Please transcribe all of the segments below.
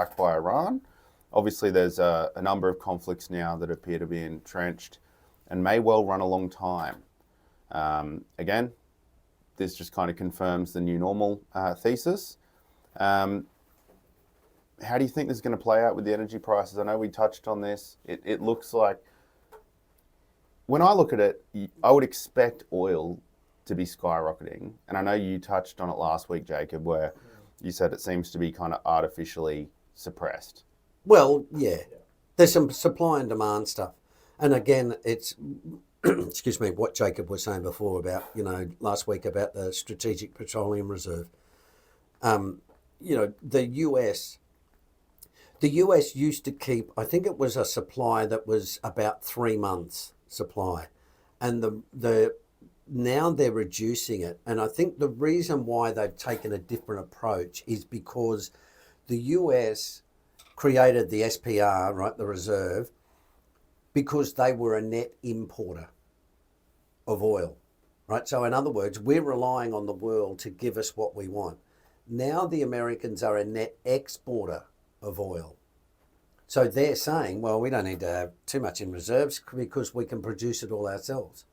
backed by Iran. Obviously, there's a number of conflicts now that appear to be entrenched and may well run a long time. Again, this just kind of confirms the new normal thesis. How do you think this is going to play out with the energy prices? I know we touched on this. It looks like, when I look at it, I would expect oil to be skyrocketing. And I know you touched on it last week, Jacob, where you said it seems to be kind of artificially suppressed. Well, yeah, there's some supply and demand stuff. And again, it's, excuse me, what Jacob was saying before about, last week about the Strategic Petroleum Reserve. The US used to keep, I think it was a supply that was about 3 months supply. And now they're reducing it. And I think the reason why they've taken a different approach is because the US created the SPR, right, the reserve, because they were a net importer of oil, right? So in other words, we're relying on the world to give us what we want. Now the Americans are a net exporter of oil. So they're saying, well, we don't need to have too much in reserves because we can produce it all ourselves.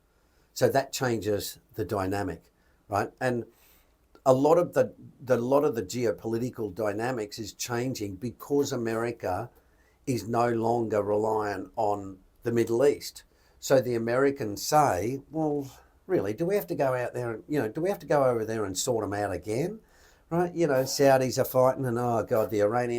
So that changes the dynamic, right? And a lot of the geopolitical dynamics is changing because America is no longer reliant on the Middle East. So the Americans say, well, really, do we have to go out there, do we have to go over there and sort them out again? Right? Saudis are fighting and, oh God, the Iranians